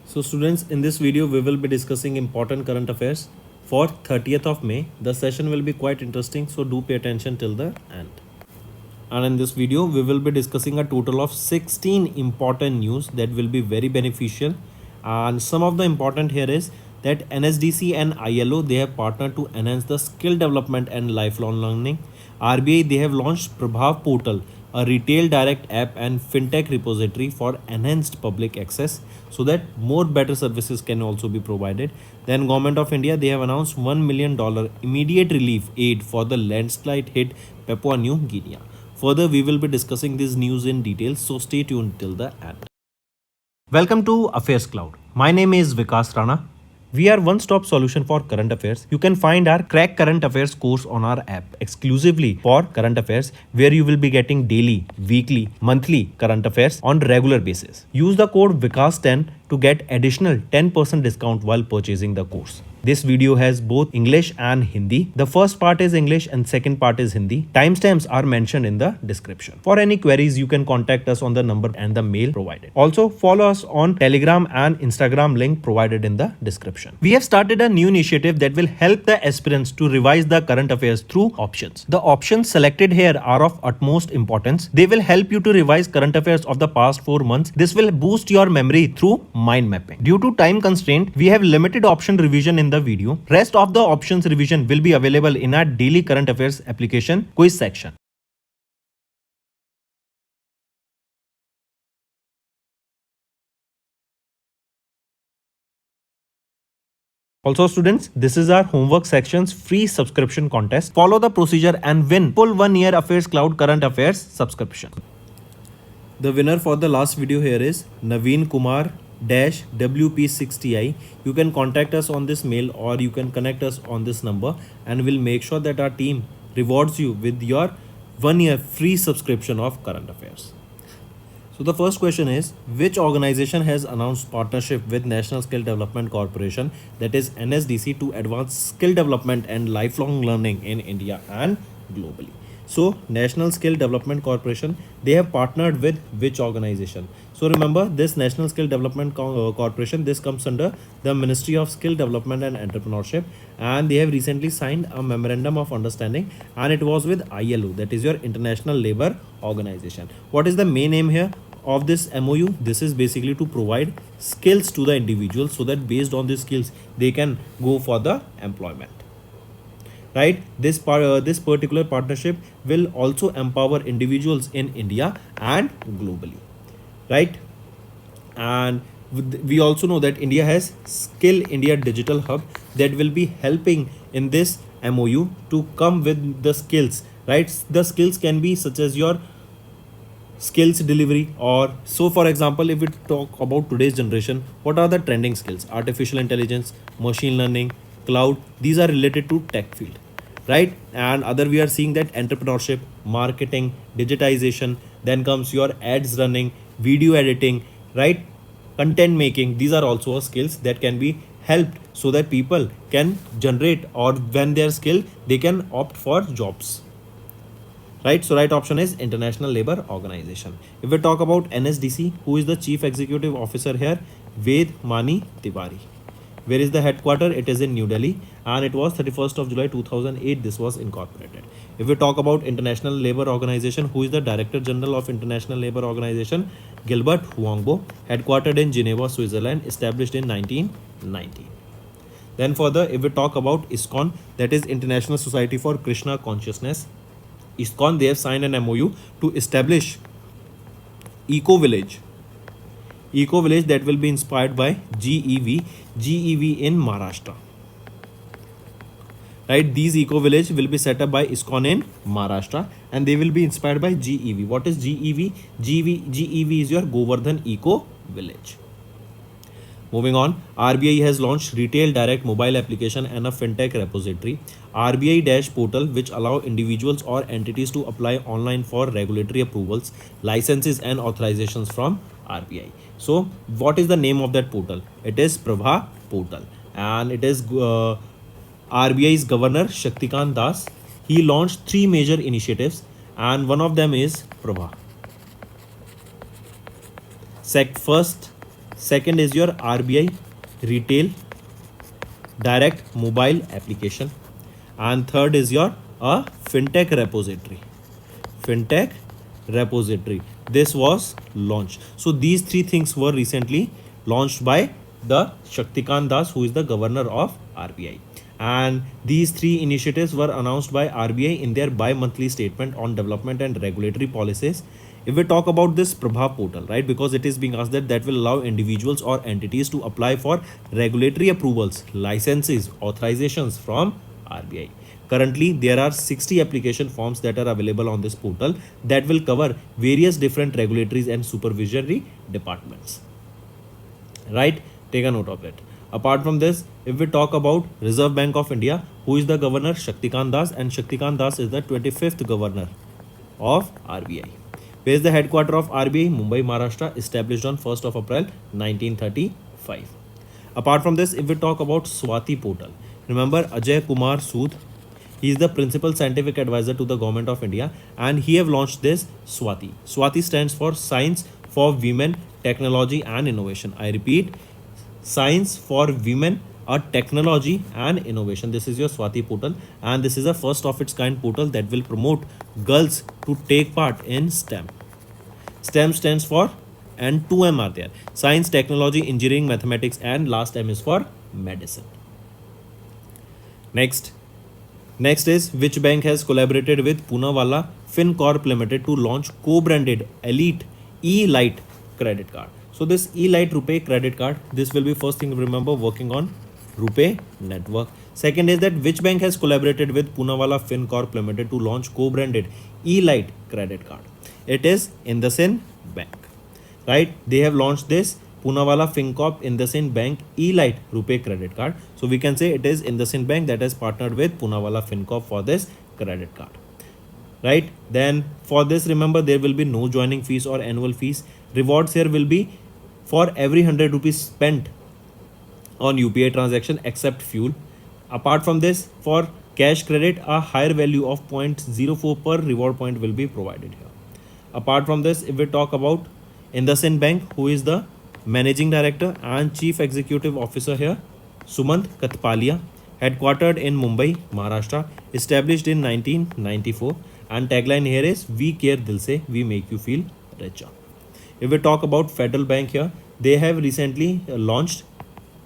So students, in this video we will be discussing important current affairs for 30th of May. The session will be quite interesting, so do pay attention till the end. And in this video we will be discussing a total of 16 important news that will be very beneficial. And some of the important here is that NSDC and ILO, they have partnered to enhance the skill development and lifelong learning. RBI, they have launched Prabha Portal, a retail direct app and fintech repository for enhanced public access so that more better services can also be provided. Then Government of India, they have announced $1 million immediate relief aid for the landslide hit Papua New Guinea. Further, we will be discussing this news in detail, so stay tuned till the end. Welcome to Affairs Cloud. My name is Vikas Rana. We are one-stop solution for current affairs. You can find our Crack Current Affairs course on our app exclusively for current affairs, where you will be getting daily, weekly, monthly current affairs on regular basis. Use the code VIKAS10 to get additional 10% discount while purchasing the course. This video has both English and Hindi. The first part is English and second part is Hindi. Timestamps are mentioned in the description. For any queries, you can contact us on the number and the mail provided. Also, follow us on Telegram and Instagram link provided in the description. We have started a new initiative that will help the aspirants to revise the current affairs through options. The options selected here are of utmost importance. They will help you to revise current affairs of the past 4 months. This will boost your memory through mind mapping. Due to time constraint, we have limited option revision in the video. Rest of the options revision will be available in our daily current affairs application quiz section. Also students, this is our homework section's free subscription contest. Follow the procedure and win full 1 year Affairs Cloud current affairs subscription. The winner for the last video here is Naveen Kumar WP60i. You can contact us on this mail or you can connect us on this number, and we'll make sure that our team rewards you with your 1 year free subscription of current affairs. So the first question is, which organization has announced partnership with National Skill Development Corporation, that is NSDC, to advance skill development and lifelong learning in India and globally? So National Skill Development Corporation, they have partnered with which organization? So remember, this National Skill Development Corporation, this comes under the Ministry of Skill Development and Entrepreneurship, and they have recently signed a memorandum of understanding, and it was with ILO, that is your International Labour Organization. What is the main aim here of this MOU? This is basically to provide skills to the individuals so that based on these skills they can go for the employment. Right, this particular partnership will also empower individuals in India and globally, right? And we also know that India has Skill India Digital Hub that will be helping in this MOU to come with the skills, right? The skills can be such as your skills delivery, or so for example, if we talk about today's generation, what are the trending skills? Artificial intelligence, machine learning, cloud, these are related to tech field, right? And other, we are seeing that entrepreneurship, marketing, digitization, then comes your ads running, video editing, right? Content making, these are also skills that can be helped so that people can generate, or when they are skilled they can opt for jobs, right? So right option is International Labour Organization. If we talk about NSDC, who is the Chief Executive Officer here? Ved Mani Tiwari. Where is the headquarter? It is in New Delhi, and it was 31st of July 2008 this was incorporated. If we talk about International Labour Organization, who is the Director General of International Labour Organization? Gilbert Huangbo, headquartered in Geneva, Switzerland, established in 1990. Then further, if we talk about ISKCON, that is International Society for Krishna Consciousness. ISKCON, they have signed an MOU to establish Eco Village that will be inspired by GEV in Maharashtra, right? These Eco Village will be set up by ISKCON in Maharashtra, and they will be inspired by GEV. What is GEV? GEV is your Govardhan Eco Village. Moving on, RBI has launched Retail Direct mobile application and a fintech repository, RBI Dash portal, which allow individuals or entities to apply online for regulatory approvals, licenses and authorizations from RBI. So what is the name of that portal? It is Prabha Portal, and it is RBI's Governor Shaktikant Das. He launched 3 major initiatives, and one of them is Prabha. First, Second is your RBI retail direct mobile application, and third is your a fintech repository. Fintech repository. This was launched. So these three things were recently launched by the Shaktikant Das, who is the governor of RBI. And these three initiatives were announced by RBI in their bi-monthly statement on development and regulatory policies. If we talk about this Prabha portal, right, because it is being asked that will allow individuals or entities to apply for regulatory approvals, licenses, authorizations from RBI. Currently, there are 60 application forms that are available on this portal that will cover various different regulatory and supervisory departments. Right? Take a note of it. Apart from this, if we talk about Reserve Bank of India, who is the governor? Shaktikant Das, and Shaktikant Das is the 25th governor of RBI. Where is the headquarter of RBI? Mumbai, Maharashtra, established on 1st of April 1935. Apart from this, if we talk about Swati portal, remember Ajay Kumar Sood, he is the principal scientific advisor to the government of India, and he have launched this Swati. Swati stands for Science for Women, Technology and Innovation. I repeat, Science for Women, a Technology and Innovation. This is your Swati portal, and this is a first of its kind portal that will promote girls to take part in STEM. STEM stands for, and 2M are there: Science, Technology, Engineering, Mathematics, and last M is for Medicine. Next is which bank has collaborated with Poonawalla FinCorp Limited to launch co-branded Elite E-Lite credit card. So this E-Lite RuPay credit card, this will be first thing remember working on RuPay network. Second is that which bank has collaborated with Poonawalla FinCorp Limited to launch co-branded E-Lite credit card. It is IndusInd Bank, right? They have launched this Poonawalla FinCorp IndusInd Bank E-Lite RuPay credit card. So we can say it is IndusInd Bank that has partnered with Poonawalla FinCorp for this credit card, right? Then for this, remember, there will be no joining fees or annual fees. Rewards here will be for every 100 rupees spent on UPI transaction except fuel. Apart from this, for cash credit, a higher value of 0.04 per reward point will be provided here. Apart from this, if we talk about IndusInd Bank, who is the Managing Director and Chief Executive Officer here, Sumant Katpalia, headquartered in Mumbai, Maharashtra, established in 1994, and tagline here is "We care dil se, we make you feel richer." If we talk about Federal Bank here, they have recently launched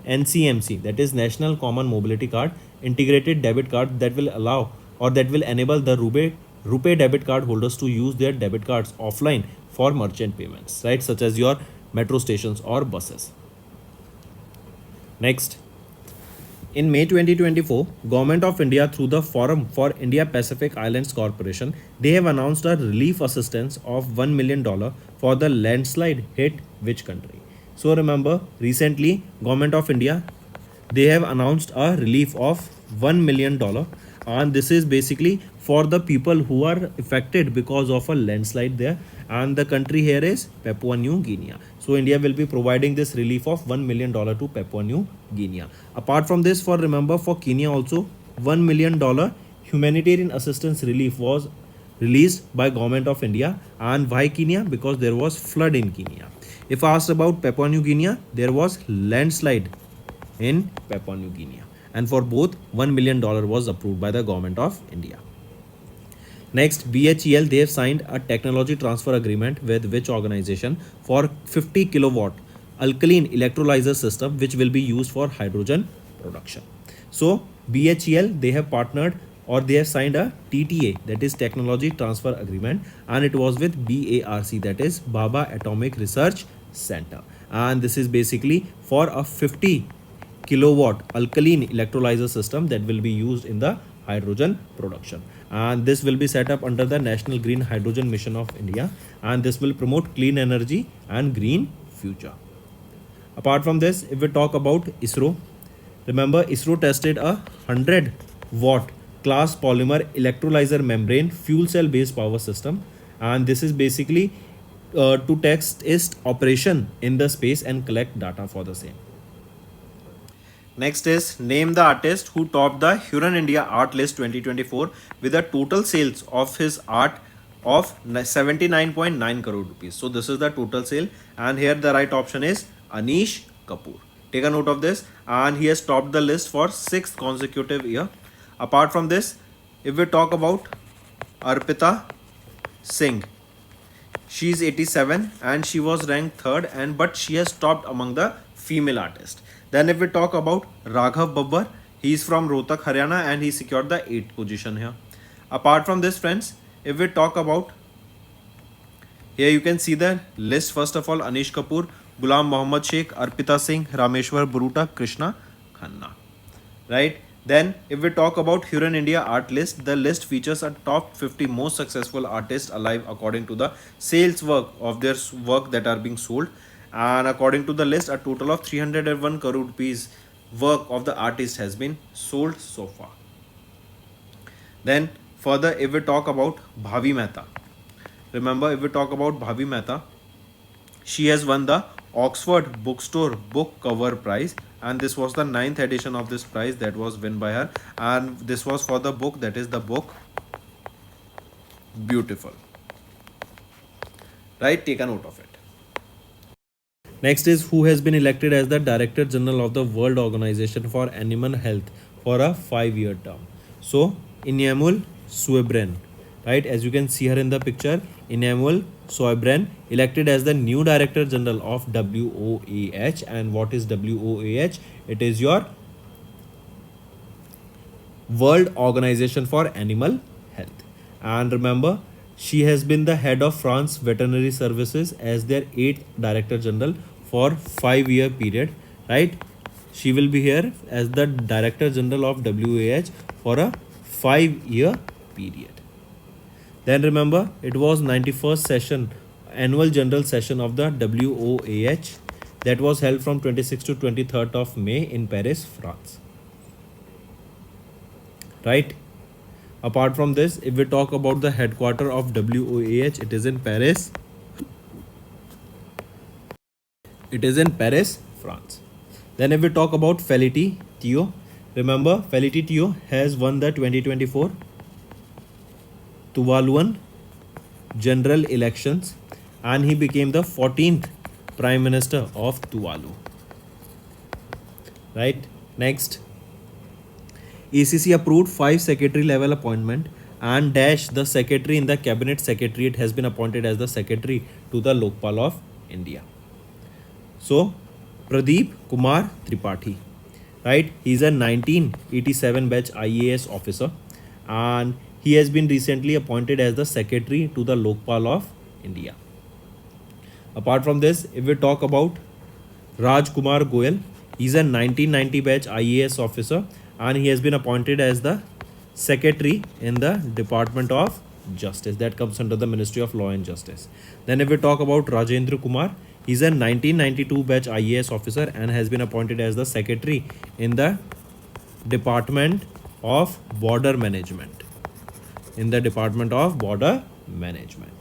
NCMC, that is National Common Mobility Card, integrated debit card that will allow or that will enable the RuPay debit card holders to use their debit cards offline for merchant payments, right, such as your metro stations or buses. Next, in May 2024, Government of India through the Forum for India Pacific Islands Corporation, they have announced a relief assistance of $1 million for the landslide hit which country? So remember, recently Government of India, they have announced a relief of $1 million, and this is basically for the people who are affected because of a landslide there, and the country here is Papua New Guinea. So India will be providing this relief of $1 million to Papua New Guinea. Apart from this, for Kenya also, $1 million humanitarian assistance relief was released by Government of India. And why Kenya? Because there was flood in Kenya. If asked about Papua New Guinea, there was landslide in Papua New Guinea, and for both $1 million was approved by the Government of India. Next, BHEL, they have signed a technology transfer agreement with which organization for 50 kilowatt alkaline electrolyzer system which will be used for hydrogen production. So BHEL, they have partnered or they have signed a TTA, that is technology transfer agreement, and it was with BARC, that is Baba Atomic Research Center, and this is basically for a 50 kilowatt alkaline electrolyzer system that will be used in the hydrogen production, and this will be set up under the National Green Hydrogen Mission of India, and this will promote clean energy and green future. Apart from this, if we talk about ISRO, remember ISRO tested a 100 watt class polymer electrolyzer membrane fuel cell based power system, and this is basically to test its operation in the space and collect data for the same. Next is name the artist who topped the Huron India Art List 2024 with a total sales of his art of 79.9 crore rupees. So this is the total sale, and here the right option is Anish Kapoor. Take a note of this, and he has topped the list for 6th consecutive year. Apart from this, if we talk about Arpita Singh, she is 87 and she was ranked third, and but she has topped among the female artists. Then if we talk about Raghav Babbar, he is from Rohtak, Haryana, and he secured the 8th position here. Apart from this, friends, if we talk about, here you can see the list. First of all, Anish Kapoor, Ghulam Mohammad Sheikh, Arpita Singh, Rameshwar Baruta, Krishna Khanna. Right? Then, if we talk about Huron India art list, the list features a top 50 most successful artists alive according to the sales work of their work that are being sold. And according to the list, a total of 301 crore rupees work of the artist has been sold so far. Then, further, if we talk about Bhavi Mehta, remember, if we talk about Bhavi Mehta, she has won the Oxford Bookstore Book Cover Prize, and this was the 9th edition of this prize that was won by her, and this was for the book, that is the book Beautiful. Right? Take a note of it. Next is who has been elected as the Director General of the World Organization for Animal Health for a 5-year term. So, Inyamul Suebren, right? As you can see here in the picture, Inyamul Suebren elected as the new Director General of WOAH. And what is WOAH? It is your World Organization for Animal Health. And remember, she has been the head of France Veterinary Services as their 8th Director General for 5-year period, right? She will be here as the Director General of WAH for a 5-year period. Then remember, it was 91st session, annual general session of the WOAH that was held from 26th to 23rd of May in Paris, France. Right? Apart from this, if we talk about the headquarter of WOAH, it is in Paris. It is in Paris, France. Then if we talk about Felity Theo, remember Felity Theo has won the 2024 Tuvaluan general elections, and he became the 14th Prime Minister of Tuvalu. Right? Next, ACC approved 5 secretary level appointment, and the secretary in the cabinet secretariat has been appointed as the secretary to the Lokpal of India. So, Pradeep Kumar Tripathi, right? He's a 1987 batch IAS officer, and he has been recently appointed as the secretary to the Lokpal of India. Apart from this, if we talk about Raj Kumar Goyal, he's a 1990 batch IAS officer, and he has been appointed as the secretary in the Department of Justice that comes under the Ministry of Law and Justice. Then if we talk about Rajendra Kumar, he's a 1992 batch IAS officer and has been appointed as the secretary in the Department of Border Management. In the Department of Border Management.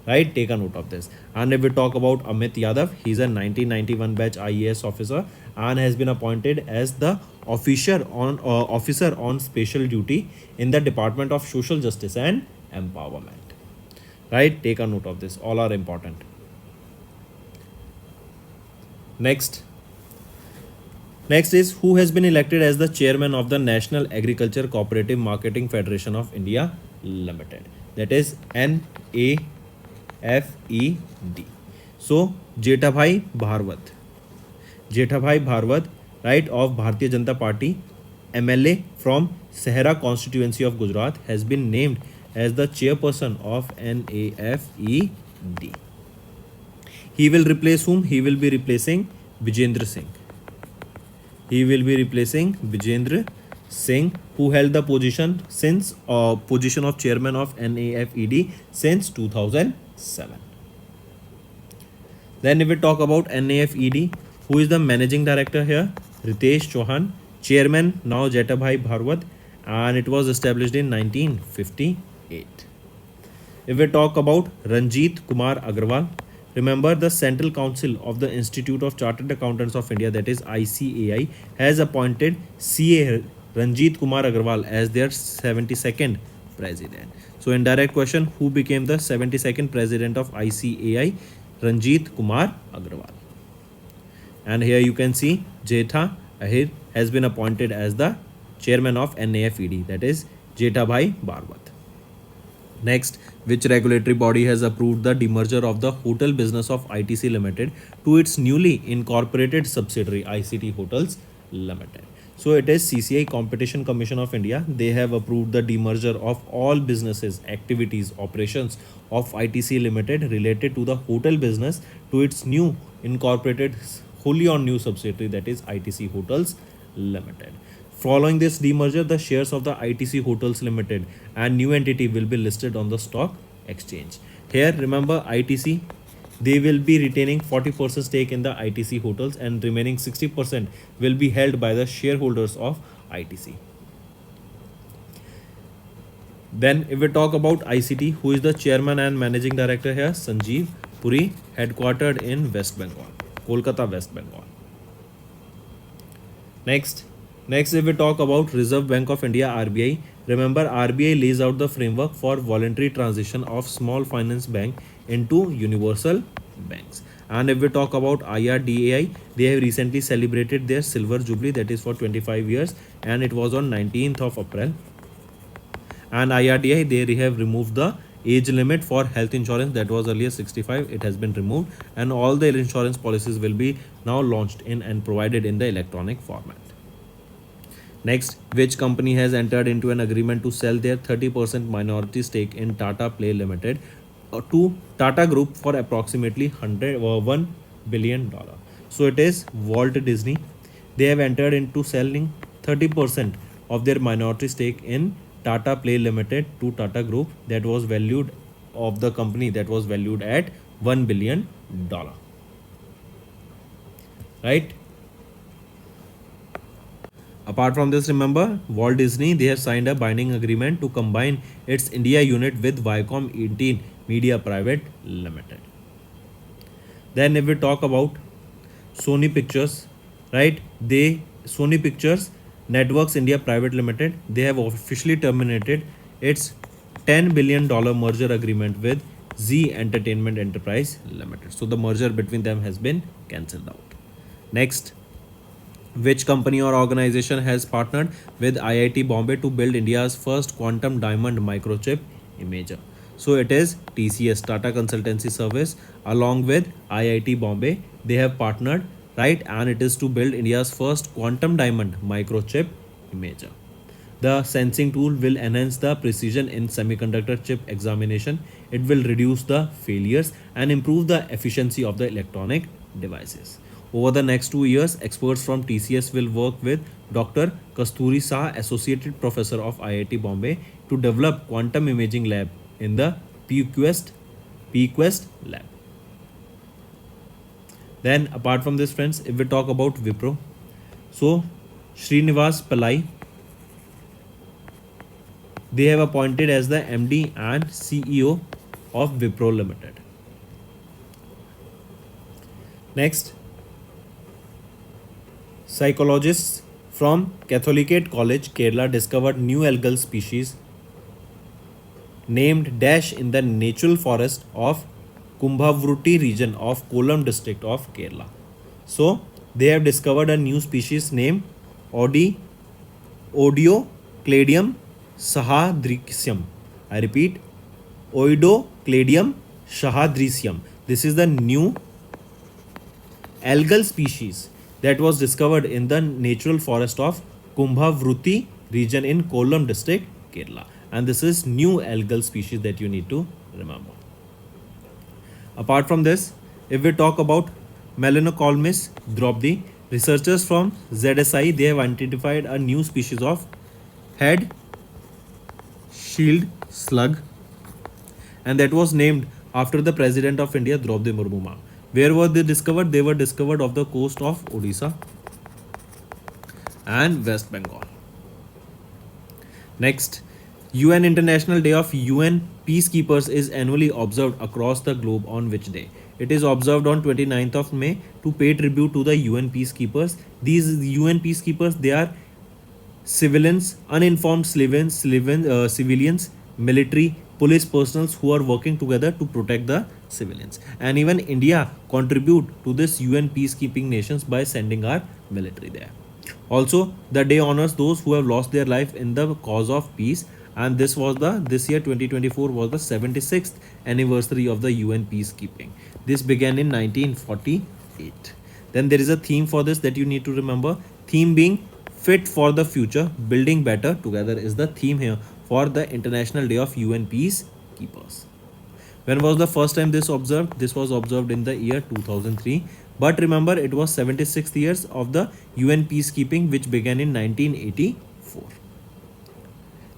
Right? Take a note of this. And if we talk about Amit Yadav, he's a 1991 batch IAS officer and has been appointed as the officer on special duty in the Department of Social Justice and Empowerment. Right? Take a note of this. All are important. Next is who has been elected as the chairman of the National Agriculture Cooperative Marketing Federation of India Limited. That is NAFED. So, Jethabhai Bharwat, right, of Bharatiya Janata Party, MLA from Sahara constituency of Gujarat, has been named as the chairperson of NAFED. He will replace whom? He will be replacing Vijendra Singh. He will be replacing Vijendra Singh, who held the position of chairman of NAFED since 2007. Then if we talk about NAFED, who is the managing director here? Ritesh Chauhan. Chairman now Jethabhai Bharwat, and it was established in 1958. If we talk about Ranjit Kumar Agarwal, remember the Central Council of the Institute of Chartered Accountants of India, that is ICAI, has appointed CA Ranjit Kumar Agarwal as their 72nd president. So, indirect question, who became the 72nd president of ICAI? Ranjit Kumar Agarwal. And here you can see Jetha Ahir has been appointed as the chairman of NAFED, that is Jethabhai Barwat. Next, which regulatory body has approved the demerger of the hotel business of ITC Limited to its newly incorporated subsidiary ICT Hotels Limited? So it is CCI Competition Commission of India. They have approved the demerger of all businesses, activities, operations of ITC Limited related to the hotel business to its new incorporated wholly owned new subsidiary, that is ITC Hotels Limited. Following this demerger, the shares of the ITC Hotels Limited and new entity will be listed on the stock exchange. Here, remember ITC, they will be retaining 40% stake in the ITC Hotels and remaining 60% will be held by the shareholders of ITC. Then if we talk about ICT, who is the chairman and managing director here? Sanjeev Puri, headquartered in West Bengal, Kolkata, West Bengal. Next, if we talk about Reserve Bank of India RBI, remember RBI lays out the framework for voluntary transition of small finance bank into universal banks. And if we talk about IRDAI, they have recently celebrated their silver jubilee, that is for 25 years, and it was on 19th of April. And IRDAI, they have removed the age limit for health insurance that was earlier 65. It has been removed, and all the insurance policies will be now launched in and provided in the electronic format. Next, which company has entered into an agreement to sell their 30% minority stake in Tata Play Limited to Tata Group for approximately $1 billion? So it is Walt Disney. They have entered into selling 30% of their minority stake in Tata Play Limited to Tata Group, that was valued of the company that was valued at $1 billion. Right? Apart from this, remember Walt Disney, they have signed a binding agreement to combine its India unit with Viacom 18 Media Private Limited. Then if we talk about Sony Pictures, right? Sony Pictures Networks India Private Limited, they have officially terminated its $10 billion merger agreement with Z Entertainment Enterprise Limited. So the merger between them has been cancelled out. Next, which company or organization has partnered with IIT Bombay to build India's first quantum diamond microchip imager? So it is TCS, Tata Consultancy Service, along with IIT Bombay. They have partnered, right? And it is to build India's first quantum diamond microchip imager. The sensing tool will enhance the precision in semiconductor chip examination. It will reduce the failures and improve the efficiency of the electronic devices. Over the next 2 years, experts from TCS will work with Dr. Kasturi Shah, Associate Professor of IIT Bombay, to develop quantum imaging lab in the PQuest lab. Then apart from this, friends, if we talk about Wipro, so Srinivas Pillai, they have appointed as the MD and CEO of Wipro Limited. Next, psychologists from Catholicate College, Kerala, discovered new algal species named Dash in the natural forest of Kumbhavruti region of Kollam district of Kerala. So they have discovered a new species named Oidocladium sahadricium. I repeat, Oidocladium sahadricium. This is the new algal species that was discovered in the natural forest of Kumbhavruti region in Kollam district, Kerala. And this is new algal species that you need to remember. Apart from this, if we talk about Melanocolmis dropdi, researchers from ZSI, they have identified a new species of head shield slug, and that was named after the President of India, Draupadi Murmu. Where were they discovered? They were discovered off the coast of Odisha and West Bengal. Next, UN International Day of UN Peacekeepers is annually observed across the globe on which day? It is observed on 29th of May to pay tribute to the UN peacekeepers. These UN peacekeepers, they are civilians, uninformed civilians, military, police personnel who are working together to protect the civilians. And even India contribute to this UN peacekeeping nations by sending our military there. Also, the day honors those who have lost their life in the cause of peace, and this year 2024 was the 76th anniversary of the UN peacekeeping. This began in 1948. Then there is a theme for this that you need to remember. Theme being fit for the future, building better together is the theme here for the International Day of UN Peacekeepers. When was the first time this observed? This was observed in the year 2003. But remember, it was 76th years of the UN peacekeeping, which began in 1984.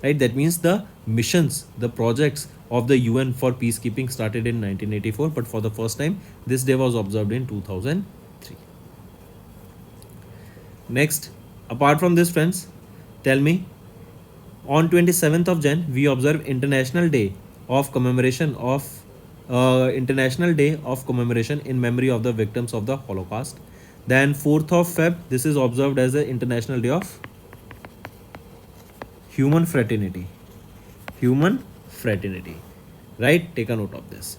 Right? That means the missions, the projects of the UN for peacekeeping started in 1984, but for the first time, this day was observed in 2003. Next, apart from this, friends, tell me, on 27th of Jan, we observe International Day of commemoration in memory of the victims of the Holocaust. Then 4th of Feb, this is observed as the International Day of Human Fraternity. Human Fraternity. Right? Take a note of this.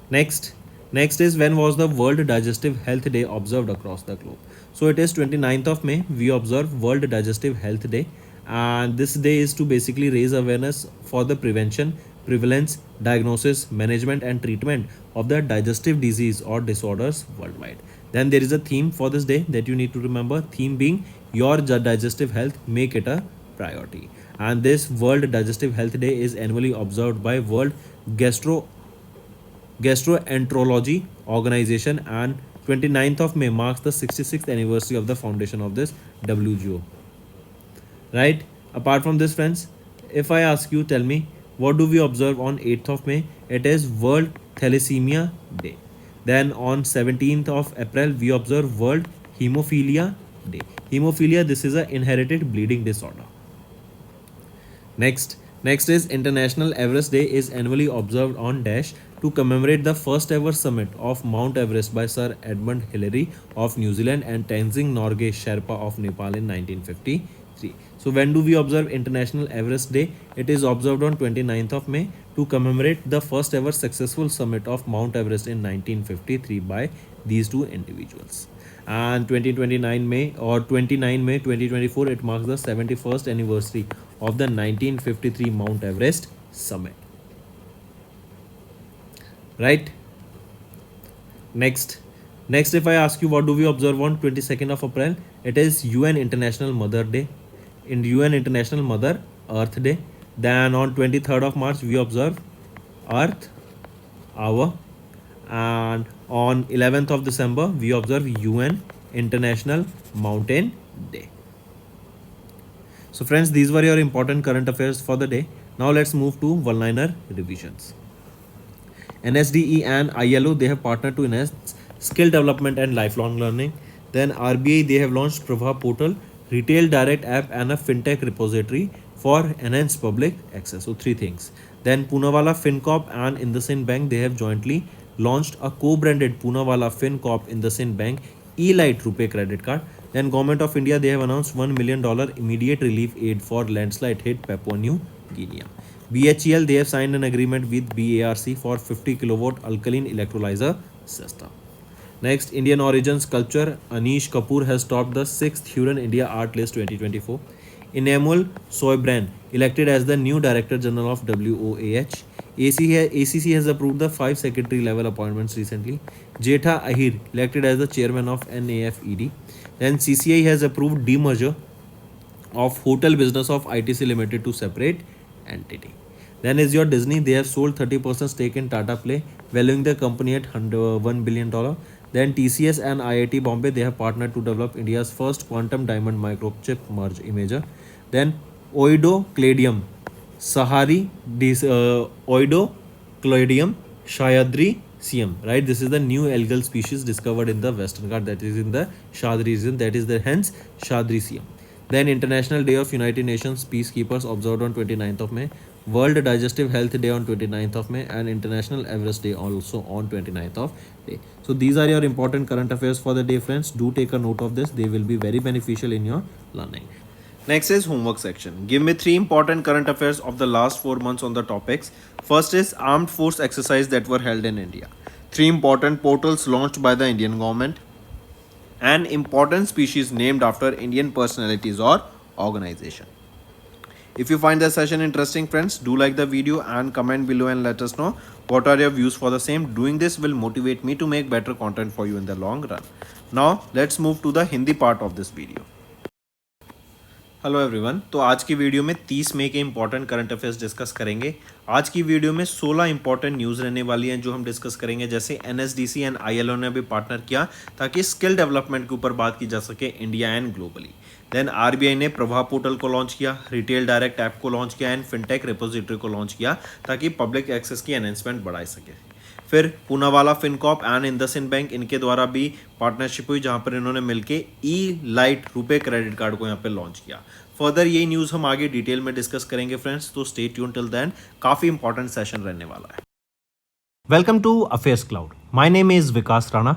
Next is, when was the World Digestive Health Day observed across the globe? So it is 29th of May, we observe World Digestive Health Day, and this day is to basically raise awareness for the prevention, prevalence, diagnosis, management and treatment of the digestive disease or disorders worldwide. Then there is a theme for this day that you need to remember, theme being your digestive health, make it a priority. And this World Digestive Health Day is annually observed by World Gastroenterology Organization, and 29th of May marks the 66th anniversary of the foundation of this WGO. Right? Apart from this, friends, if I ask you, tell me, what do we observe on 8th of May? It is World Thalassemia Day. Then on 17th of April, we observe World Hemophilia Day. Hemophilia, this is an inherited bleeding disorder. Next is International Everest Day is annually observed on dash to commemorate the first ever summit of Mount Everest by Sir Edmund Hillary of New Zealand and Tenzing Norgay Sherpa of Nepal in 1953. So when do we observe International Everest Day? It is observed on 29th of May to commemorate the first ever successful summit of Mount Everest in 1953 by these two individuals. And 29 May 2024, it marks the 71st anniversary of the 1953 Mount Everest summit. Right? Next, if I ask you, what do we observe on 22nd of April? It is UN International Mother Day, in UN International Mother Earth Day. Then on 23rd of March, we observe Earth Hour. And on 11th of December, we observe UN International Mountain Day. So friends, these were your important current affairs for the day. Now let's move to one-liner revisions. NSDE and ILO, they have partnered to enhance skill development and lifelong learning. Then RBI, they have launched Prabha Portal, Retail Direct app and a fintech repository for enhanced public access. So 3 things. Then Poonawalla FinCorp and IndusInd Bank, they have jointly launched a co-branded Poonawalla FinCorp IndusInd Bank eLite RuPay credit card. Then Government of India, they have announced $1 million immediate relief aid for landslide hit Papua New Guinea. BHEL, they have signed an agreement with BARC for 50 kilowatt alkaline electrolyzer system. Next, Indian origin sculptor Anish Kapoor has topped the 6th Huron India Art List 2024. Enamul Soybran elected as the new Director General of WOAH. ACC has approved the 5 secretary level appointments recently. Jetha Ahir elected as the chairman of NAFED. Then CCI has approved demerger of hotel business of ITC Limited to separate entity. Then is your Disney, they have sold 30% stake in Tata Play, valuing the company at $1 billion. Then TCS and IIT Bombay, they have partnered to develop India's first quantum diamond microchip merge imager. Then Oidocladium Shayadri-sium, right? This is the new algal species discovered in the Western Ghat, that is in the Shadri region, that is the hence Shadri-sium. Then International Day of United Nations Peacekeepers observed on 29th of May, World Digestive Health Day on 29th of May, and International Everest Day also on 29th of May. So these are your important current affairs for the day, friends. Do take a note of this. They will be very beneficial in your learning. Next is homework section. Give me 3 important current affairs of the last 4 months on the topics. First is armed force exercise that were held in India. 3 important portals launched by the Indian government. An important species named after Indian personalities or organization. If you find the session interesting, friends, do like the video and comment below and let us know what are your views for the same. Doing this will motivate me to make better content for you in the long run. Now let's move to the Hindi part of this video. Hello everyone, तो आज की video में 30 मई के important current affairs discuss करेंगे। आज की video में 16 important news रहने वाली हैं जो हम डिस्कस करेंगे। जैसे एनएसडीसी एंड आईएलओ ने भी पार्टनर किया ताकि स्किल डेवलपमेंट के ऊपर बात की जा सके India and globally. Then RBI ने प्रभा पोर्टल को लॉन्च किया, रिटेल डायरेक्ट ऐप को लॉन्च किया एंड फिनटेक रिपोजिटरी को लॉन्च किया ताकि पब्लिक एक्सेस की एनहेंसमेंट बढ़ा सके। फिर Poonawalla Fincorp and IndusInd bank, इनके द्वारा भी पार्टनरशिप हुई जहां पर इन्होंने मिलके e lite RuPay credit card को यहाँ पे लॉन्च किया। फर्दर ये न्यूज़ हम आगे डिटेल में डिस्कस करेंगे फ्रेंड्स, तो स्टे ट्यून टिल देन, काफी इंपॉर्टेंट सेशन रहने वाला है। Welcome to affairs cloud. My name is Vikas Rana.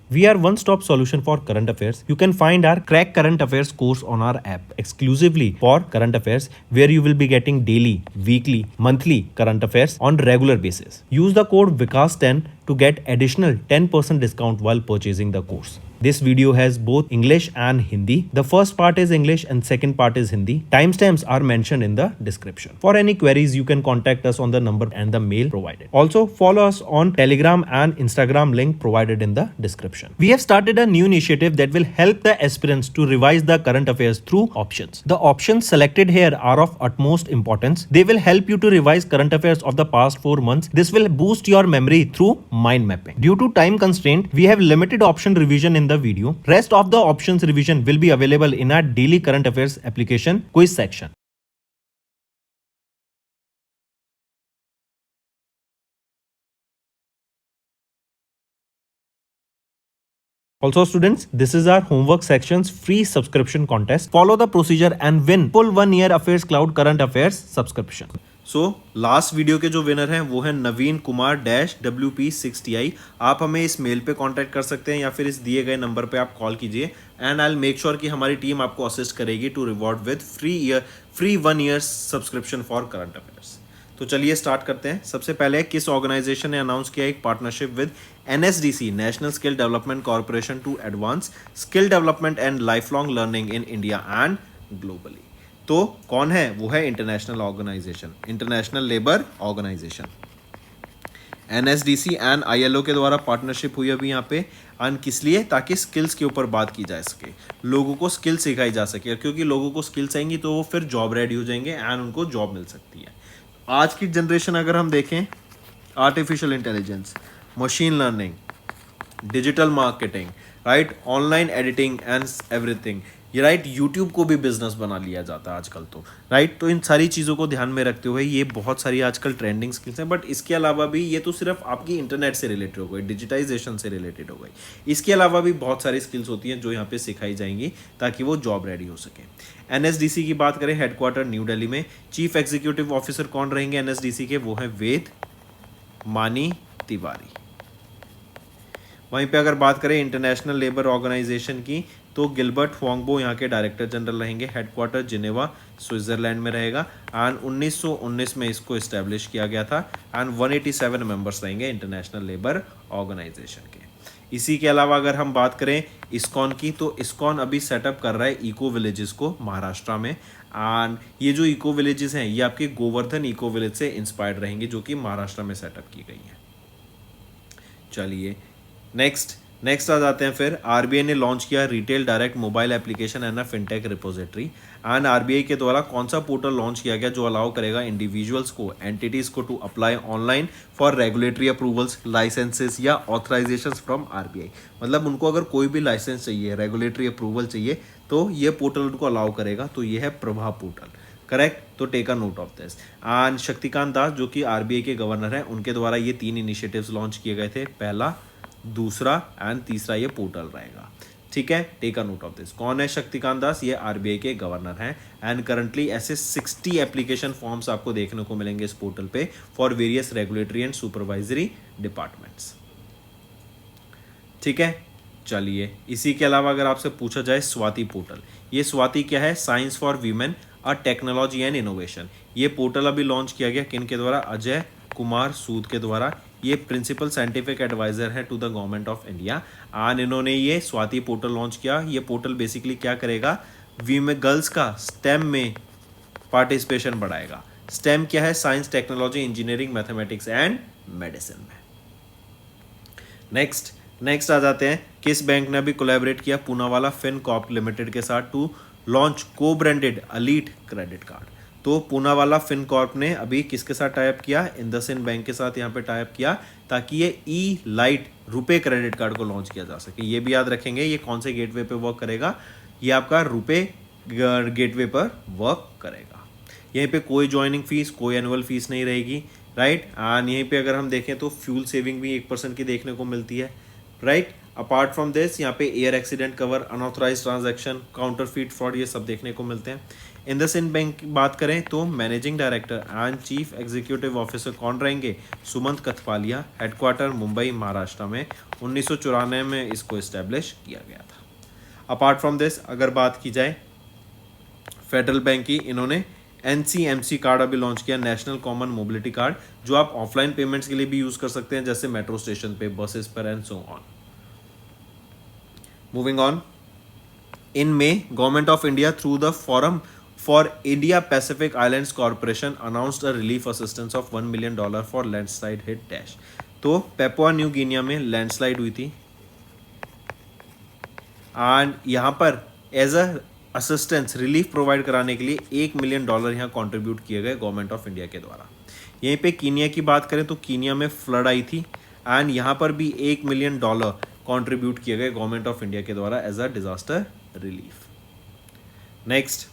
We are one-stop solution for current affairs. You can find our Crack Current Affairs course on our app exclusively for current affairs, where you will be getting daily, weekly, monthly current affairs on regular basis. Use the code VIKAS10 to get additional 10% discount while purchasing the course. This video has both English and Hindi. The first part is English and second part is Hindi. Timestamps are mentioned in the description. For any queries, you can contact us on the number and the mail provided. Also, follow us on Telegram and Instagram, link provided in the description. We have started a new initiative that will help the aspirants to revise the current affairs through options. The options selected here are of utmost importance. They will help you to revise current affairs of the past 4 months. This will boost your memory through mind mapping. Due to time constraint, we have limited option revision in the video. Rest of the options revision will be available in our daily current affairs application quiz section. Also students, this is our homework section's free subscription contest. Follow the procedure and win full 1 year Affairs Cloud Current Affairs subscription. So last video के जो winner हैं वो है नवीन Kumar -WP6TI। आप हमें इस mail पे contact कर सकते हैं या फिर इस दिए गए नंबर पे आप कॉल कीजिए and I will make sure कि हमारी टीम आपको असिस्ट करेगी to reward with free 1 year subscription for current affairs. तो चलिए स्टार्ट करते हैं। सबसे पहले किस ऑर्गेनाइजेशन ने अनाउंस किया एक partnership with NSDC, national skill development corporation, to advance skill development and life long learning in India and globally. तो कौन है? वो है international organisation, international labour organisation. NSDC and ILO के द्वारा पार्टनरशिप हुई अभी यहाँ पे, एंड किस लिए? ताकि स्किल्स के ऊपर बात की जा सके, लोगों को स्किल सिखाई जा सके, क्योंकि लोगों को स्किल्स आएंगी तो वो फिर जॉब रेडी हो जाएंगे एंड उनको जॉब मिल सकती है। आज की जनरेशन अगर हम देखें, artificial intelligence, machine learning, digital marketing, right, online editing and everything, ये राइट, यूट्यूब को भी बिजनेस बना लिया जाता है आजकल तो, राइट। तो इन सारी चीज़ों को ध्यान में रखते हुए ये बहुत सारी आजकल ट्रेंडिंग स्किल्स हैं। बट इसके अलावा भी ये तो सिर्फ आपकी इंटरनेट से रिलेटेड हो गई, डिजिटाइजेशन से रिलेटेड हो गई। इसके अलावा भी बहुत सारी स्किल्स होती हैं जो यहाँ पे सिखाई जाएंगी ताकि वो जॉब रेडी हो सके। एनएसडीसी की बात करें, हेडक्वार्टर न्यू दिल्ली में। चीफ एग्जीक्यूटिव ऑफिसर कौन रहेंगे एनएसडीसी के? वो हैं वेद मानी तिवारी। वहीं पे अगर बात करें इंटरनेशनल लेबर ऑर्गेनाइजेशन की, तो गिलबर्ट हुआंगबो यहाँ के डायरेक्टर जनरल रहेंगे। हेडक्वार्टर जिनेवा स्विट्जरलैंड में रहेगा एंड 1919 में इसको इस्टेब्लिश किया गया था एंड 187 मेंबर्स रहेंगे इंटरनेशनल लेबर ऑर्गेनाइजेशन के। इसी के अलावा अगर हम बात करें इस्कॉन की, तो इस्कॉन अभी सेटअप कर रहा है इको विलेजेस को महाराष्ट्र में, एंड ये जो इको विलेजेस हैं ये आपके गोवर्धन इको विलेज से इंस्पायर्ड रहेंगे जो कि महाराष्ट्र में सेटअप की गई है। चलिए नेक्स्ट आ जाते हैं। फिर आरबीआई ने लॉन्च किया retail direct mobile application and fintech repository. And RBI के द्वारा कौन सा पोर्टल लॉन्च किया गया जो अलाउ करेगा इंडिविजुअल्स को, एंटिटीज को to apply online for regulatory approvals, licences या ऑथराइजेशंस फ्रॉम आरबीआई। मतलब उनको अगर कोई भी लाइसेंस चाहिए, रेगुलेटरी अप्रूवल चाहिए, तो ये पोर्टल उनको अलाउ करेगा। तो ये है प्रभा पोर्टल, करेक्ट। तो take a note of this. And Shaktikanta Das जो कि आरबीआई के गवर्नर हैं, उनके द्वारा ये 3 इनिशिएटिव्स लॉन्च किए गए थे, पहला, दूसरा एंड तीसरा ये पोर्टल रहेगा। ठीक है, take a note of this. कौन है शक्तिकांत दास? ये आरबीआई के गवर्नर हैं एंड करंटली ऐसे 60 एप्लीकेशन फॉर्म्स आपको देखने को मिलेंगे इस पोर्टल पे for various regulatory and supervisory departments. ठीक है, चलिए, इसी के अलावा अगर आपसे पूछा जाए स्वाति पोर्टल, ये स्वाति क्या है? Science for women a technology and innovation. ये पोर्टल अभी लॉन्च किया गया किन के द्वारा? अजय कुमार सूद के द्वारा। ये प्रिंसिपल साइंटिफिक एडवाइजर है to the government of India and इन्होंने ये स्वाति पोर्टल लॉन्च किया। ये पोर्टल बेसिकली क्या करेगा? वीमेन गर्ल्स का स्टेम में पार्टिसिपेशन बढ़ाएगा। स्टेम क्या है? Science, technology, engineering, mathematics and medicine में। नेक्स्ट आ जाते हैं, किस बैंक ने अभी कोलैबोरेट किया पूनावाला फिनकॉर्प लिमिटेड के साथ टू लॉन्च को ब्रांडेड अलीट क्रेडिट कार्ड। तो पूनावाला फिनकॉर्प ने अभी किसके साथ टाइप किया? इंडसइंड बैंक के साथ यहाँ पे टाइप किया ताकि ये ई लाइट रुपे क्रेडिट कार्ड को लॉन्च किया जा सके। ये भी याद रखेंगे, ये कौन से गेटवे पे वर्क करेगा? ये आपका रुपे गेटवे पर वर्क करेगा। यहीं पे कोई ज्वाइनिंग फीस, कोई एनुअल फीस नहीं रहेगी, राइट। एंड यहीं पे अगर हम देखें तो फ्यूल सेविंग भी 1% की देखने को मिलती है, राइट। अपार्ट फ्रॉम दिस यहाँ पे air accident cover, unauthorise transaction, counterfeit fraud, ये सब देखने को मिलते हैं। इंडसइंड बैंक की बात करें तो managing director and chief executive officer कौन रहेंगे? सुमंत कथपालिया। हेडक्वार्टर मुंबई महाराष्ट्र में 1994 में इसको इस्टेब्लिश किया गया था। अपार्ट फ्रॉम दिस अगर बात की जाए फेडरल बैंक की, इन्होंने NCMC कार्ड अभी लॉन्च किया, नेशनल कॉमन मोबिलिटी कार्ड, जो आप ऑफलाइन पेमेंट्स के लिए भी यूज कर सकते हैं, जैसे मेट्रो स्टेशन पे, बसेस पर and so on. Moving on, in May government of India through the forum for India Pacific islands corporation announced a relief assistance of $1 million for landslide hit dash. तो Papua New Guinea में landslide हुई थी and यहाँ पर as a assistance relief provide कराने के लिए $1 million यहाँ कंट्रीब्यूट किए गए गवर्नमेंट ऑफ इंडिया के द्वारा। यहीं पे कीनिया की बात करें तो कीनिया में फ्लड आई थी एंड यहाँ पर भी $1 million कंट्रीब्यूट किए गए गवर्नमेंट ऑफ इंडिया के द्वारा as a disaster relief. Next,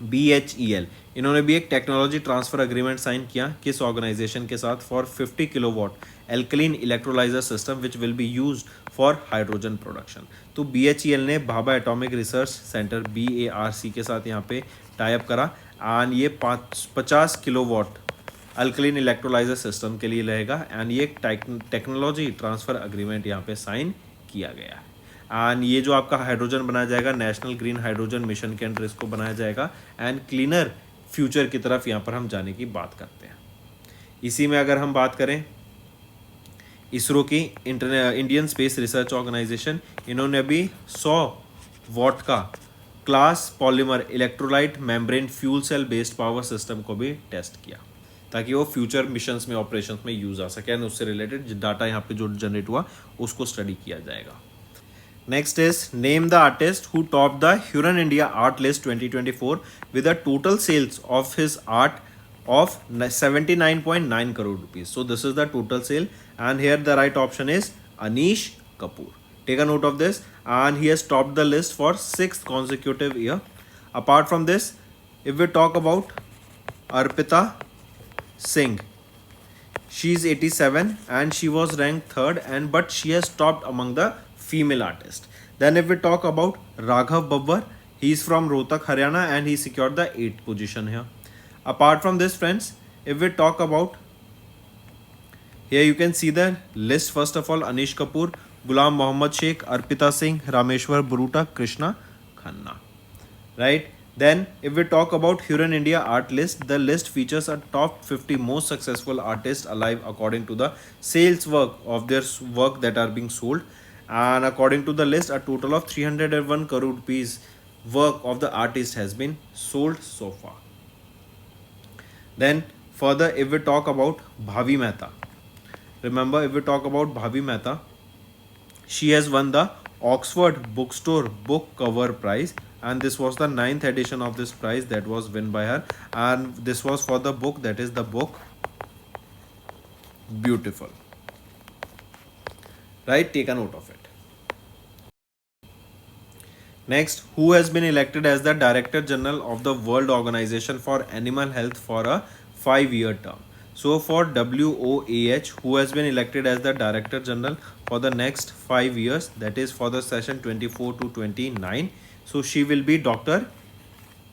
BHEL, इन्होंने भी एक टेक्नोलॉजी ट्रांसफर एग्रीमेंट साइन किया किस ऑर्गेनाइजेशन के साथ? For 50 kilowatt alkaline electrolyser system which will be used for hydrogen production. तो BHEL ने Bhabha atomic research centre BARC के साथ यहाँ पे टाइप करा एंड ये 50 किलोवाट अल्कलीन इलेक्ट्रोलाइजर सिस्टम के लिए रहेगा एंड ये टेक्नोलॉजी ट्रांसफर एग्रीमेंट यहाँ पे साइन किया गया है। एंड ये जो आपका हाइड्रोजन बनाया जाएगा नेशनल ग्रीन हाइड्रोजन मिशन के अंडर इसको बनाया जाएगा एंड क्लीनर फ्यूचर की तरफ यहाँ पर हम जाने की बात करते हैं। इसी में अगर हम बात करें इसरो की, इंडियन स्पेस रिसर्च ऑर्गेनाइजेशन, इन्होंने अभी 100 वॉट का class polymer electrolyte membrane fuel cell based power system को भी टेस्ट किया ताकि वो फ्यूचर मिशंस में, ऑपरेशंस में यूज आ सके एंड उससे रिलेटेड डाटा यहाँ पे जो जनरेट हुआ उसको स्टडी किया जाएगा। Next is name the artist who topped the Huron India Art List 2024 with a total sales of his art of 79.9 crore rupees. So this is the total sale and here the right option is Anish Kapoor. Take a note of this and he has topped the list for 6th consecutive year. Apart from this, if we talk about Arpita Singh, she is 87 and she was ranked 3rd and but she has topped among the female artist. Then if we talk about Raghav Babbar, he is from Rohtak, Haryana and he secured the 8th position here. Apart from this friends, if we talk about, here you can see the list. First of all, Anish Kapoor, Ghulam Mohammad Sheikh, Arpita Singh, Rameshwar Buruta, Krishna Khanna, right? Then if we talk about Huron India Art List, the list features a top 50 most successful artists alive according to the sales work of their work that are being sold. And according to the list, a total of 301 crore rupees work of the artist has been sold so far. Then further, if we talk about Bhavi Mehta, remember if we talk about Bhavi Mehta, she has won the Oxford Bookstore Book Cover Prize and this was the 9th edition of this prize that was won by her and this was for the book that is the book Beautiful. Right, take a note of it. Next, who has been elected as the Director General of the World Organization for Animal Health for a 5-year term? So for WOAH, who has been elected as the Director General for the next 5 years, that is for the session 24 to 29. So she will be Dr.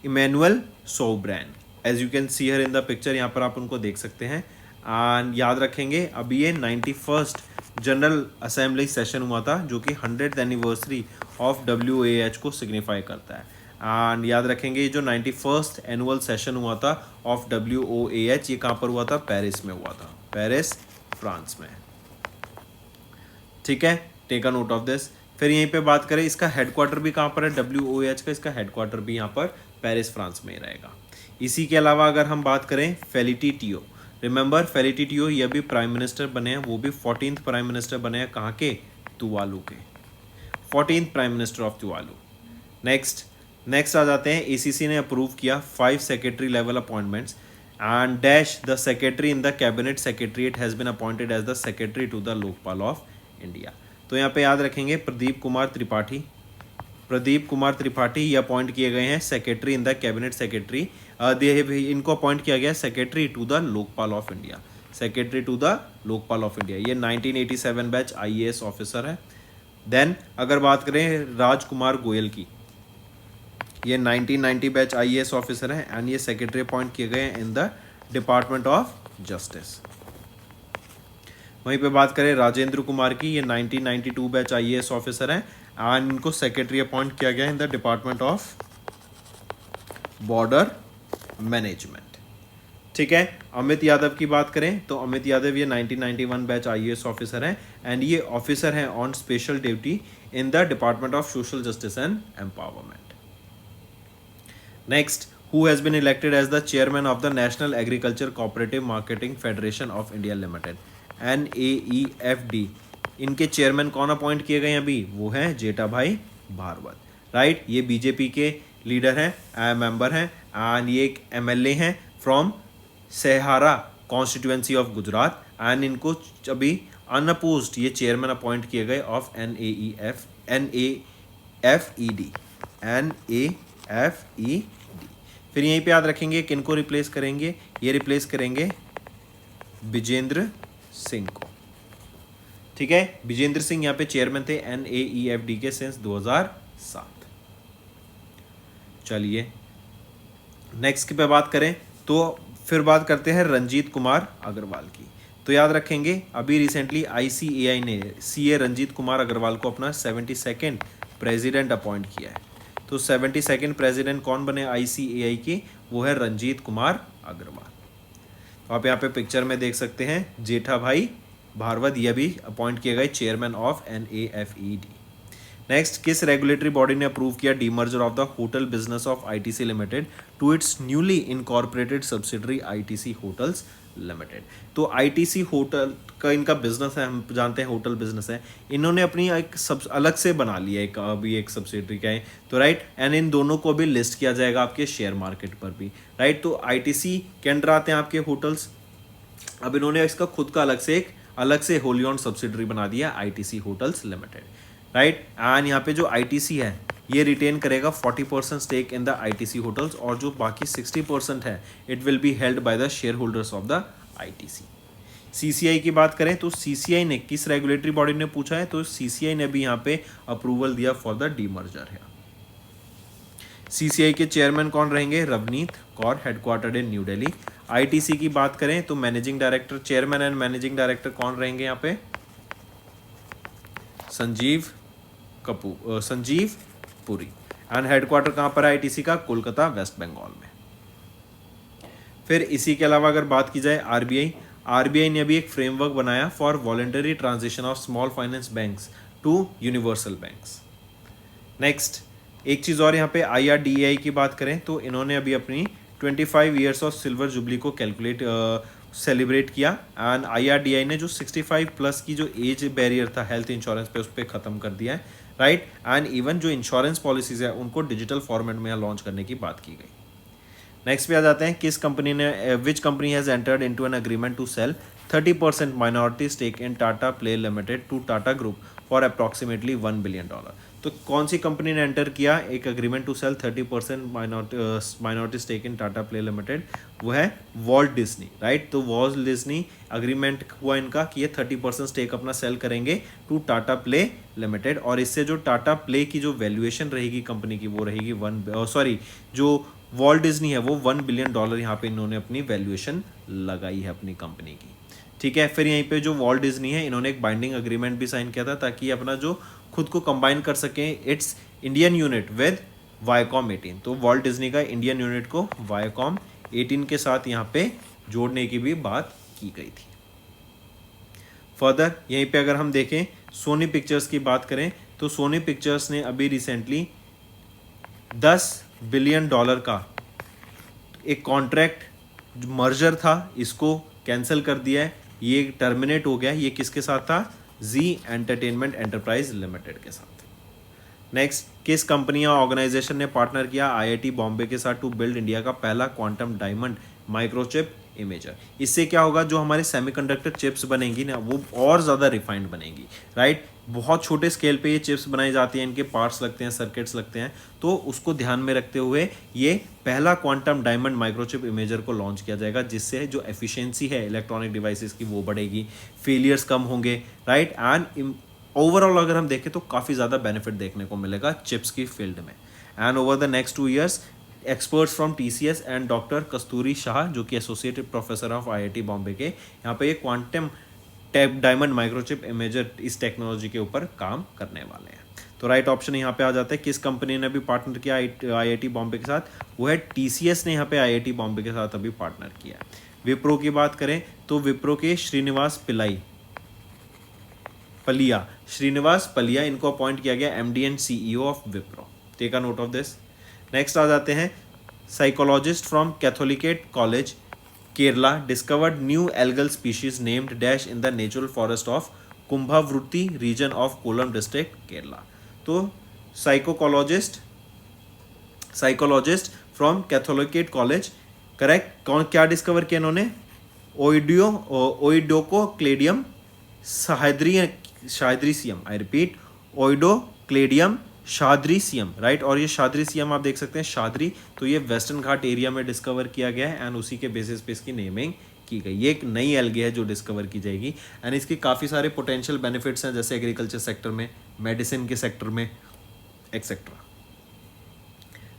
Emmanuel Sobran. As you can see her in the picture, यहाँ पर आप उनको देख सकते हैं and याद रखेंगे अभी ये 91st जनरल असेंबली सेशन हुआ था जो कि 100th एनिवर्सरी ऑफ WOAH को सिग्निफाई करता है। एंड याद रखेंगे जो 91st एनुअल सेशन हुआ था ऑफ WOAH ये कहाँ पर हुआ था? पेरिस में हुआ था, पेरिस फ्रांस में। ठीक है, take a note of this. फिर यहीं पे बात करें इसका हेडक्वार्टर भी कहाँ पर है WOAH का, इसका हेडक्वार्टर भी यहाँ पर पेरिस फ्रांस में ही रहेगा। इसी के अलावा अगर हम बात करें फेलिटी टियो, रिमेंबर फेलिटी टियो ये भी प्राइम मिनिस्टर बने हैं, वो भी 14th प्राइम मिनिस्टर बने हैं कहाँ के? तुवालू के, 14th prime minister of Tuvalu. Next आ जाते हैं, ACC ने अप्रूव किया 5 secretary level appointments and dash the secretary in the cabinet secretariat has been appointed as the secretary to the Lokpal of India. तो यहाँ पे याद रखेंगे प्रदीप कुमार त्रिपाठी ये अपॉइंट किए गए हैं secretary in the cabinet secretary, इनको अपॉइंट किया गया secretary to the Lokpal of India, secretary to the Lokpal of India. ये 1987 बैच IAS ऑफिसर है। देन अगर बात करें राजकुमार गोयल की, ये 1990 बैच IAS ऑफिसर है एंड ये सेक्रेटरी अपॉइंट किए गए हैं in the department of justice. वहीं पे बात करें राजेंद्र कुमार की, ये 1992 बैच IAS ऑफिसर हैं एंड इनको सेक्रेटरी अपॉइंट किया गया इन the department of border management. ठीक है, अमित यादव की बात करें तो अमित यादव ये 1991 बैच IAS ऑफिसर हैं एंड ये ऑफिसर हैं on special duty in the department of social justice and empowerment. Next, who has been elected as the chairman of the National Agriculture Cooperative Marketing Federation of India Limited, NAEFD। इनके chairman कौन appoint किए गए अभी? वो हैं Jethabhai Bhagavat, right. ये BJP के leader हैं, मेंबर हैं एंड ये एक MLA हैं from Sahara constituency of Gujarat and इनको अभी अनअपोज्ड ये चेयरमैन अपॉइंट किए गए ऑफ NAFED। फिर यहीं पे याद रखेंगे किनको रिप्लेस करेंगे? ये रिप्लेस करेंगे विजेंद्र सिंह को। ठीक है, विजेंद्र सिंह यहाँ पे चेयरमैन थे NAEFD के सिंस 2007। चलिए नेक्स्ट पे बात करें तो फिर बात करते हैं रंजीत कुमार अग्रवाल की। तो याद रखेंगे अभी रिसेंटली ICAI ने CA रंजीत कुमार अग्रवाल को अपना 72nd प्रेसिडेंट अपॉइंट किया है। तो 72nd प्रेसिडेंट कौन बने ICAI के? वो है रंजीत कुमार अग्रवाल। तो आप यहाँ पे पिक्चर में देख सकते हैं जेठाभाई भागवत ये भी अपॉइंट किए गए चेयरमैन ऑफ NAFED। नेक्स्ट, किस रेगुलेटरी बॉडी ने अप्रूव किया demerger of the hotel business of ITC limited to its newly incorporated subsidiary ITC hotels limited? तो ITC होटल का इनका बिजनेस है, हम जानते हैं होटल बिजनेस है, इन्होंने अपनी एक सब अलग से बना लिया एक अभी एक सब्सिडरी का है, तो राइट। एंड इन दोनों को अभी लिस्ट किया जाएगा आपके शेयर मार्केट पर भी, राइट। तो ITC के अंडर आते हैं आपके होटल्स, अब इन्होंने इसका खुद का अलग से होली ओन्ड सब्सिडरी बना दिया ITC hotels limited, right. And यहाँ पे जो ITC है ये रिटेन करेगा 40% stake in the ITC hotels और जो बाकी 60% है it will be held by the shareholders of the ITC। CCI की बात करें तो CCI ने किस रेगुलेटरी बॉडी ने पूछा है? तो CCI ने भी यहाँ पे अप्रूवल दिया फॉर द डीमर्जर है। CCI के चेयरमैन कौन रहेंगे? Ravneet Kaur, headquartered in new Delhi. ITC की बात करें तो managing director, chairman and managing director कौन रहेंगे यहाँ पे? संजीव पुरी। एंड हेडक्वार्टर कहाँ पर है ITC का? कोलकाता, वेस्ट बंगाल में। फिर इसी के अलावा अगर बात की जाए RBI ने अभी एक फ्रेमवर्क बनाया for voluntary transition of small finance banks to universal banks. Next, एक चीज़ और यहाँ पे IRDAI की बात करें तो इन्होंने अभी अपनी 25 ईयर्स ऑफ सिल्वर जुबली को सेलिब्रेट किया एंड IRDAI ने जो 65 प्लस की जो एज बैरियर था हेल्थ इंश्योरेंस पे उस पर ख़त्म कर दिया है, राइट। एंड इवन जो इंश्योरेंस पॉलिसीज़ है उनको डिजिटल फॉर्मेट में लॉन्च करने की बात की गई। नेक्स्ट पे आ जाते हैं किस कंपनी ने which company has entered into an agreement to sell 30% minority stake in Tata Play limited to Tata group for approximately $1 billion. तो कौन सी कंपनी ने एंटर किया एक agreement to sell 30% minority stake in Tata Play limited? वो है वॉल्ट डिज्नी, राइट। तो Walt Disney agreement हुआ इनका कि ये 30% स्टेक अपना सेल करेंगे टू टाटा प्ले लिमिटेड और इससे जो टाटा प्ले की जो वैल्यूएशन रहेगी कंपनी की वो रहेगी जो वॉल्ट डिज्नी है वो $1 बिलियन यहाँ पे इन्होंने अपनी वैल्यूएशन लगाई है अपनी कंपनी की। ठीक है। फिर यहीं पे जो वॉल्ट डिज्नी है, इन्होंने एक बाइंडिंग एग्रीमेंट भी साइन किया था ताकि ये अपना जो खुद को कंबाइन कर सकें it's Indian unit with Viacom 18। तो वॉल्ट डिज्नी का इंडियन यूनिट को वाईकॉम 18 के साथ यहाँ पे जोड़ने की भी बात की गई थी। फर्दर यहीं पे अगर हम देखें सोनी पिक्चर्स की बात करें तो सोनी पिक्चर्स ने अभी रिसेंटली $10 बिलियन का एक कॉन्ट्रैक्ट मर्जर था, इसको कैंसिल कर दिया है, ये टर्मिनेट हो गया। ये किसके साथ था? जी एंटरटेनमेंट एंटरप्राइज लिमिटेड के साथ। नेक्स्ट, किस कंपनी या ऑर्गेनाइजेशन ने पार्टनर किया आईआईटी बॉम्बे के साथ टू बिल्ड इंडिया का पहला क्वांटम डायमंड माइक्रोचिप इमेजर? इससे क्या होगा, जो हमारे सेमीकंडक्टर चिप्स बनेंगी ना वो और ज़्यादा रिफाइंड बनेगी, राइट। बहुत छोटे स्केल पे ये चिप्स बनाई जाती हैं, इनके पार्ट्स लगते हैं, सर्किट्स लगते हैं, तो उसको ध्यान में रखते हुए ये पहला क्वांटम डायमंड माइक्रोचिप इमेजर को लॉन्च किया जाएगा, जिससे जो एफिशिएंसी है इलेक्ट्रॉनिक डिवाइसेस की वो बढ़ेगी, फेलियर्स कम होंगे, राइट। एंड ओवरऑल अगर हम देखें तो काफ़ी ज़्यादा बेनिफिट देखने को मिलेगा चिप्स की फील्ड में। And over the next 2 years experts from TCS and doctor Kasturi Shah, जो कि associated professor of IIT Bombay के, यहाँ पे ये quantum tap diamond microchip imager इस टेक्नोलॉजी के ऊपर काम करने वाले हैं। तो राइट ऑप्शन यहाँ पे आ जाता है। किस कंपनी ने अभी पार्टनर किया आईआईटी बॉम्बे के साथ? वो है टीसीएस ने यहाँ पे आईआईटी बॉम्बे के साथ अभी पार्टनर किया। विप्रो की बात करें तो विप्रो के श्रीनिवास पलिया इनको अपॉइंट किया गया MD and CEO of Wipro. Take a note of this. Next आ जाते हैं, psychologist from Catholicate college Kerala discovered new algal species named dash in the natural forest of Kumbhavurutty region of Kollam district Kerala. तो psychologist from Catholicate college, correct. कौन क्या discover किया इन्होंने? Oedocladium sahyadricum, I repeat, Oedocladium sahyadricum, right. और ये शाद्रीसियम आप देख सकते हैं शाद्री, तो ये वेस्टर्न घाट एरिया में डिस्कवर किया गया है एंड उसी के बेसिस पे इसकी नेमिंग की गई। ये एक नई एल्गे है जो डिस्कवर की जाएगी एंड इसके काफ़ी सारे पोटेंशियल बेनिफिट्स हैं, जैसे एग्रीकल्चर सेक्टर में, मेडिसिन के सेक्टर में, एक्सेट्रा।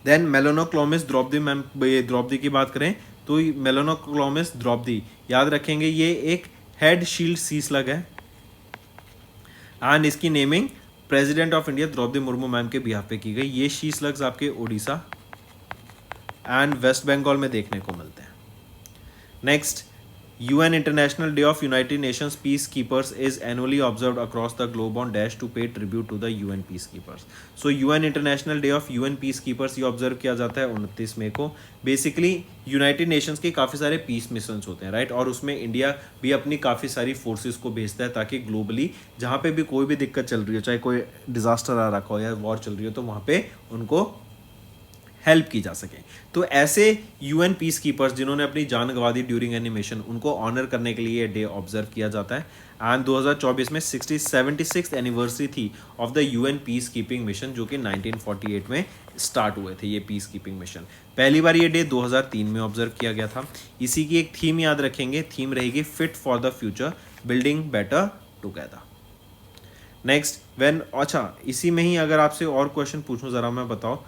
देन मेलानोक्लोमिस द्रौपदी, मैम ये द्रौपदी की बात करें तो मेलानोक्लोमिस द्रौपदी याद रखेंगे, ये एक हेड शील्ड सी स्लग है एंड इसकी naming president of India Droupadi Murmu ma'am के बिहाफ पे की गई। ये शी स्लग्स आपके उड़ीसा एंड वेस्ट बंगाल में देखने को मिलते हैं। Next, UN international day of United Nations peace keepers is annually observed across the globe on dash to pay tribute to the UN peace keepers. So UN international day of UN peace keepers ये observe किया जाता है 29 मई को। Basically United Nations के काफ़ी सारे piece missions होते हैं, राइट, और उसमें इंडिया भी अपनी काफ़ी सारी फोर्सेस को भेजता है ताकि ग्लोबली जहाँ पे भी कोई भी दिक्कत चल रही हो, चाहे कोई डिजास्टर आ रखा हो या वॉर चल रही हो, तो वहाँ पे उनको हेल्प की जा सके। तो ऐसे यूएन पीस कीपर्स जिन्होंने अपनी जान गंवा दी ड्यूरिंग एनी मिशन, उनको ऑनर करने के लिए ये डे ऑब्जर्व किया जाता है। एंड 2024 में 76th एनिवर्सरी थी of the UN peace keeping mission, जो कि 1948 में स्टार्ट हुए थे ये पीस कीपिंग मिशन। पहली बार ये डे 2003 में ऑब्जर्व किया गया था। इसी की एक थीम याद रखेंगे, थीम रहेगी fit for the future, building better together. Next, अच्छा इसी में ही अगर आपसे और क्वेश्चन पूछूं जरा, मैं बताओ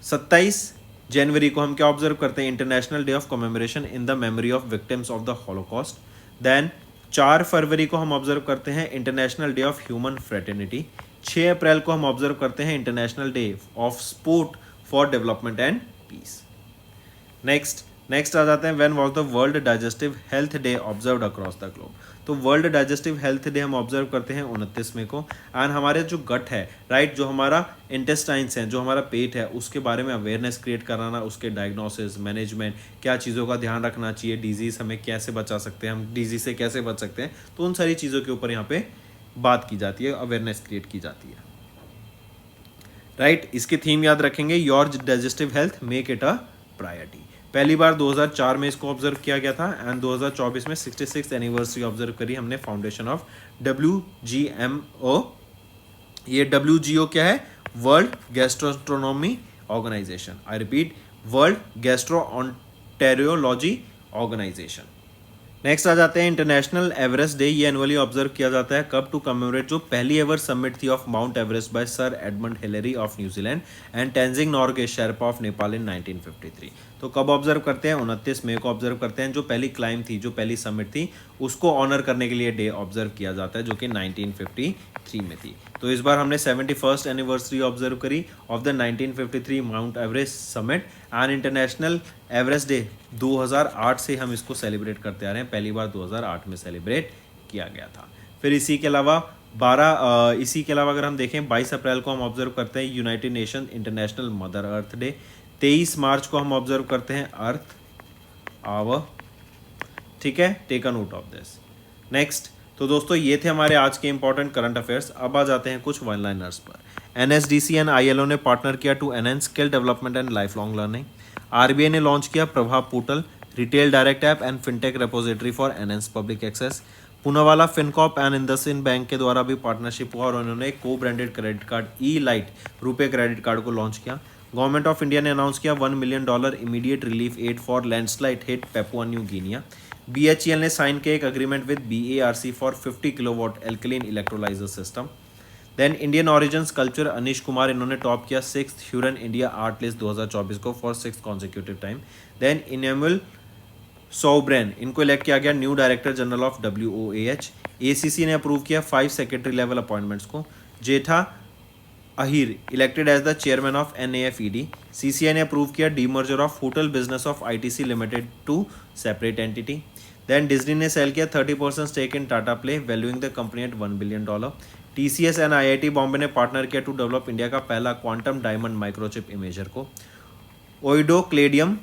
27 जनवरी को हम क्या ऑब्जर्व करते हैं? International day of commemoration in the memory of victims of the holocaust. Then 4 फरवरी को हम ऑब्जर्व करते हैं international day of human fraternity. 6 अप्रैल को हम ऑब्जर्व करते हैं international day of sport for development and peace. Next आ जाते हैं, when was the world digestive health day observed across the globe. तो वर्ल्ड डाइजेस्टिव हेल्थ डे हम ऑब्जर्व करते हैं 29 मई को। एंड हमारे जो गट है, राइट, जो हमारा इंटेस्टाइन्स है, जो हमारा पेट है, उसके बारे में अवेयरनेस क्रिएट कराना, उसके डायग्नोसिस, मैनेजमेंट, क्या चीज़ों का ध्यान रखना चाहिए, डिजीज़ हमें कैसे बचा सकते हैं, हम डिजीज़ से कैसे बच सकते हैं, तो उन सारी चीज़ों के ऊपर यहाँ पे बात की जाती है, अवेयरनेस क्रिएट की जाती है, राइट। इसकी थीम याद रखेंगे, your digestive health make it a priority. पहली बार 2004 में इसको ऑब्जर्व किया गया था एंड 2024 में 66th एनिवर्सरी ऑब्जर्व करी हमने फाउंडेशन ऑफ WGMO। ये WGO क्या है? World gastronomy organisation. I repeat, world gastroenterology organisation. Next आ जाते हैं इंटरनेशनल एवरेस्ट डे। ये एनुअली ऑब्जर्व किया जाता है कब? टू कमेमोरेट जो पहली एवर समिट थी of mount Everest bye sir Edmund Hillary of New Zealand and Tenzing Norgay Sherpa of Nepal इन 1953। तो कब ऑब्जर्व करते हैं? 29 मई को ऑब्जर्व करते हैं। जो पहली क्लाइम थी, जो पहली समिट थी, उसको ऑनर करने के लिए डे ऑब्जर्व किया जाता है, जो कि 1953 में थी। तो इस बार हमने 71st एनिवर्सरी ऑब्जर्व करी of the 1953 mount Everest summit and international Everest day 2008 से हम इसको सेलिब्रेट करते आ रहे हैं। पहली बार 2008 में सेलिब्रेट किया गया था। फिर इसी के अलावा अगर हम देखें 22 अप्रैल को हम ऑब्जर्व करते हैं United Nation International Mother Earth Day. 23 March को हम ऑब्जर्व करते हैं अर्थ आवर। ठीक है, take a note of this. Next, तो दोस्तों ये थे हमारे आज के इंपॉर्टेंट करंट अफेयर्स। अब आ जाते हैं कुछ वन लाइनर्स पर। एनएसडीसी एंड आईएलओ ने पार्टनर किया to enhance skill development and life long learning. RBI ने लॉन्च किया Prabhav portal, retail direct app and fintech repository for enhance public access. Poonawalla Fincorp and IndusInd bank के द्वारा भी partnership हुआ और उन्होंने को branded credit card elite RuPay credit card को लॉन्च किया। गवर्नमेंट ऑफ इंडिया ने अनाउंस किया $1 million immediate relief aid for landslide hit Papua New Guinea. BHEL ने साइन किया एक agreement with BARC for 50 kilowatt alkaline electrolyser system. Then Indian origin sculpture Anish Kumar, इन्होंने top किया 6th Hurun India art list 2024 को for 6th consecutive time. Then Emmanuelle Soubeyran, इनको elect किया गया new director general of WOAH। ACC ने approve किया 5 secretary level appointments को। Jetha Ahir elected as the chairman of NAFED। CCI ने approve किया demerger of hotel business of ITC limited to separate entity. Then Disney ने sell किया 30% stake in Tata Play, valuing the company at $1 billion. TCS एंड IIT Bombay ने partner किया to develop India का पहला quantum diamond microchip imager को। ओइडोक्लेडियम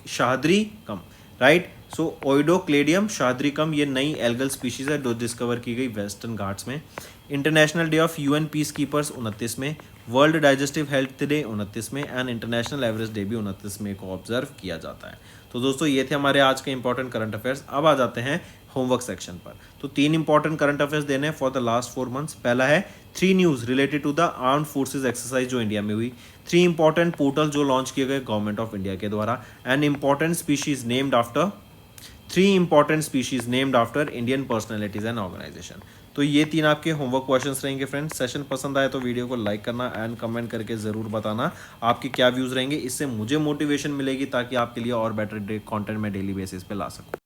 शाहद्रीकम, right. सो ओइडोक्लेडियम शाहद्रीकम ये नई एल्गल स्पीशीज है जो डिस्कवर की गई वेस्टर्न घाट्स में। International day of UN peace keepers 29 में, वर्ल्ड डाइजेस्टिव हेल्थ डे 29 में एंड इंटरनेशनल एवरेस्ट डे भी 29 मई को ऑब्जर्व किया जाता है। तो दोस्तों ये थे हमारे आज के इंपॉर्टेंट करंट अफेयर्स। अब आ जाते हैं होमवर्क सेक्शन पर। तो 3 इंपॉर्टेंट करंट अफेयर्स देने हैं फॉर द लास्ट 4 मंथ्स। पहला है 3 news related to the armed forces exercise जो इंडिया में हुई। 3 इंपॉर्टेंट पोर्टल जो लॉन्च किए गए गवर्नमेंट ऑफ इंडिया के द्वारा and important species named after 3 important species named after Indian personalities and organisation. तो ये 3 आपके होमवर्क क्वेश्चंस रहेंगे फ्रेंड्स। सेशन पसंद आए तो वीडियो को लाइक करना एंड कमेंट करके ज़रूर बताना आपके क्या व्यूज़ रहेंगे। इससे मुझे मोटिवेशन मिलेगी ताकि आपके लिए और बेटर कंटेंट मैं डेली बेसिस पे ला सकूँ।